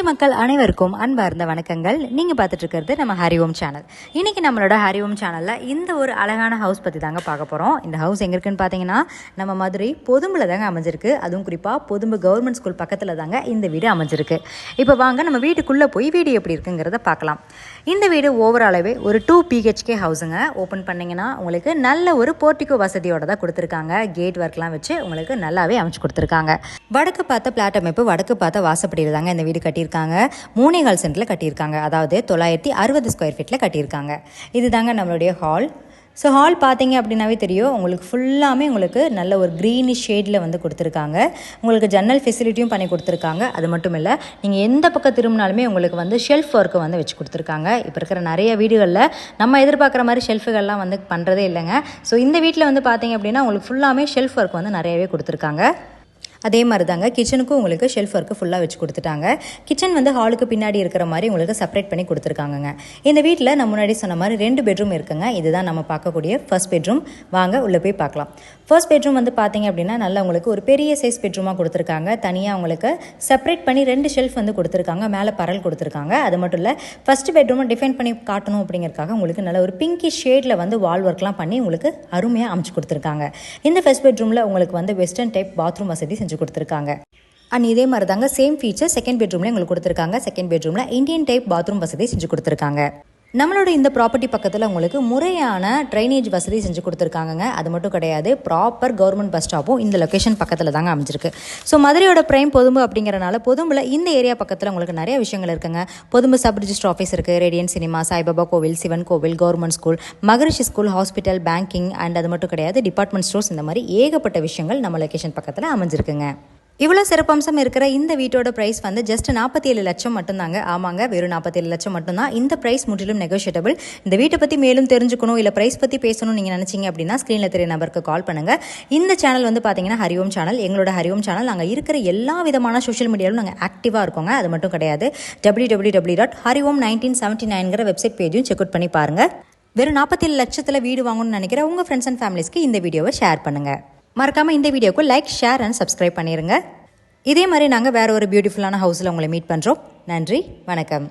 மக்கள் அனைவருக்கும் அன்பார்ந்த வணக்கங்கள். நீங்கள் பார்த்துட்டு இருக்கிறது நம்ம ஹரிஓம் சேனல். இன்றைக்கி நம்மளோட ஹரிஓம் சேனலில் இந்த ஒரு அழகான ஹவுஸ் பற்றி தாங்க பார்க்க போகிறோம். இந்த ஹவுஸ் எங்கே இருக்குன்னு பார்த்தீங்கன்னா நம்ம மதுரை பொதும்பில் தாங்க அமைஞ்சிருக்கு. அதுவும் குறிப்பாக பொதும்பு கவர்மெண்ட் ஸ்கூல் பக்கத்தில் தாங்க இந்த வீடு அமைஞ்சிருக்கு. இப்போ வாங்க நம்ம வீட்டுக்குள்ளே போய் வீடு எப்படி இருக்குங்கிறத பார்க்கலாம். இந்த வீடு ஓவராலாகவே ஒரு 2 BHK ஹவுஸுங்க. ஓப்பன் பண்ணிங்கன்னா உங்களுக்கு நல்ல ஒரு போர்ட்டிகோ வசதியோடு தான் கொடுத்துருக்காங்க. கேட் ஒர்க்லாம் வச்சு உங்களுக்கு நல்லாவே அமைச்சு கொடுத்துருக்காங்க. வடக்கு பார்த்த பிளாட் அமைப்பு, வடக்கு பார்த்த வாசப்படியில் தாங்க இந்த வீடு கட்டியிருக்காங்க. 3.25 சென்ட்டில் கட்டியிருக்காங்க. அதாவது 960 ஸ்கொயர் ஃபீட்டில் கட்டியிருக்காங்க. இது தாங்க நம்மளுடைய ஹால். ஸோ ஹால் பார்த்தீங்க அப்படின்னாவே தெரியும், உங்களுக்கு ஃபுல்லாமே உங்களுக்கு நல்ல ஒரு க்ரீனிஷ் ஷேடில் வந்து கொடுத்துருக்காங்க. உங்களுக்கு ஜன்னல் ஃபெசிலிட்டியும் பண்ணி கொடுத்துருக்காங்க. அது மட்டும் இல்லை, நீங்கள் எந்த பக்கம் திரும்பினாலுமே உங்களுக்கு வந்து ஷெல்ஃப் ஒர்க்கு வந்து வச்சு கொடுத்துருக்காங்க. இப்போ இருக்கிற நிறைய வீடுகளில் நம்ம எதிர்பார்க்குற மாதிரி ஷெல்ஃபுகள்லாம் வந்து பண்ணுறதே இல்லைங்க. ஸோ இந்த வீட்டில் வந்து பார்த்தீங்க அப்படின்னா உங்களுக்கு ஃபுல்லாமே ஷெல்ஃப் ஒர்க் வந்து நிறையவே கொடுத்துருக்காங்க. அதே மாதிரி தாங்க கிச்சனுக்கும் உங்களுக்கு ஷெல்ஃப் ஒர்க்கு ஃபுல்லாக வச்சு கொடுத்துட்டாங்க. கிச்சன் வந்து ஹாலுக்கு பின்னாடி இருக்கிற மாதிரி உங்களுக்கு செப்பரேட் பண்ணி கொடுத்துருக்காங்க. இந்த வீட்டில் நம்ம முன்னாடி சொன்ன மாதிரி 2 பெட்ரூம் இருக்குங்க. இதுதான் நம்ம பார்க்கக்கூடிய ஃபர்ஸ்ட் பெட்ரூம். வாங்க உள்ளே போய் பார்க்கலாம். ஃபர்ஸ்ட் பெட்ரூம் வந்து பார்த்தீங்க அப்படின்னா நல்லா உங்களுக்கு ஒரு பெரிய சைஸ் பெட்ரூமாக கொடுத்துருக்காங்க. தனியாக உங்களுக்கு செப்பரேட் பண்ணி 2 ஷெல்ஃப் வந்து கொடுத்துருக்காங்க. மேலே பரல் கொடுத்துருக்காங்க. அது மட்டும் இல்லை, ஃபர்ஸ்ட் பெட்ரூமை டிஃபைன் பண்ணி காட்டணும் அப்படிங்கிறதுக்காக உங்களுக்கு நல்ல ஒரு பிங்கி ஷேடில் வந்து வால் ஒர்க்லாம் பண்ணி உங்களுக்கு அருமையாக அமைச்சு கொடுத்துருக்காங்க. இந்த ஃபர்ஸ்ட் பெட்ரூமில் உங்களுக்கு வந்து வெஸ்டர்ன் டைப் பாத்ரூம் வசதி செஞ்சு கொடுத்துருக்காங்க. அண்ட் இதே மாதிரி தாங்க சேம் ஃபீச்சர் செகண்ட் பெட்ரூம்லேயும் உங்களுக்கு கொடுத்துருக்காங்க. செகண்ட் பெட்ரூமில் இந்தியன் டைப் பாத்ரூம் வசதி செஞ்சு கொடுத்துருக்காங்க. நம்மளோட இந்த ப்ராப்பர்ட்டி பக்கத்தில் உங்களுக்கு முறையான ட்ரைனேஜ் வசதி செஞ்சு கொடுத்துருக்காங்க. அது மட்டும் கிடையாது, ப்ராப்பர் கவர்மெண்ட் பஸ் ஸ்டாப்பும் இந்த லொக்கேஷன் பக்கத்தில் தாங்க அமைஞ்சிருக்கு. ஸோ மதுரையோட பிரைம் பொதும்பு அப்படிங்கிறனால பொதும்பில் இந்த ஏரியா பக்கத்தில் உங்களுக்கு நிறைய விஷயங்கள் இருக்குங்க. பொதும்பு சப் ரிஜிஸ்டர் ஆஃபீஸ் இருக்குது, ரேடியன் சினிமா, சாய்பாபா கோவில், சிவன் கோவில், government school, Maharishi school, hospital, banking and அது மட்டும் கிடையாது டிபார்ட்மெண்ட் ஸ்டோர்ஸ், இந்த மாதிரி ஏகப்பட்ட விஷயங்கள் நம்ம லொக்கேஷன் பக்கத்தில் அமைஞ்சிருக்குங்க. இவ்வளோ சிறப்பம்சம் இருக்கிற இந்த வீட்டோட ப்ரைஸ் வந்து ஜஸ்ட் 47 லட்சம் மட்டும்தாங்க. ஆமாங்க, வெறும் 47 லட்சம் மட்டும்தான். இந்த ப்ரைஸ் முற்றிலும் நெகோஷியபிள். இந்த வீட்டை பற்றி மேலும் தெரிஞ்சுக்கணும், இல்லை ப்ரைஸ் பற்றி பேசணும்னு நீங்கள் நினச்சிங்க அப்படின்னா ஸ்க்ரீனில் தெரிய நம்பருக்கு கால் பண்ணுங்கள். இந்த சேனல் வந்து பார்த்தீங்கன்னா ஹரிஓம் சேனல். எங்களோட ஹரிஓம் சேனல் நாங்கள் இருக்கிற எல்லா விதமான சோஷியல் மீடியாவிலும் நாங்கள் ஆக்டிவாக இருக்கோங்க. அது மட்டும் கிடையாது, www.hariom1979 வெப்சைட் பேஜும் செக் அவுட் பண்ணி பாருங்கள். வெறும் 47 லட்சத்தில் வீடு வாங்கணும்னு நினைக்கிற உங்கள் ஃப்ரெண்ட்ஸ் அண்ட் ஃபேமிலிஸ்க்கு இந்த வீடியோவை ஷேர் பண்ணுங்கள். மறக்காமல் இந்த வீடியோக்கு லைக், ஷேர் அண்ட் சப்ஸ்கிரைப் பண்ணிடுங்க. இதே மாதிரி நாங்கள் வேறு ஒரு பியூட்டிஃபுல்லான ஹவுஸில் உங்களை மீட் பண்ணுறோம். நன்றி, வணக்கம்.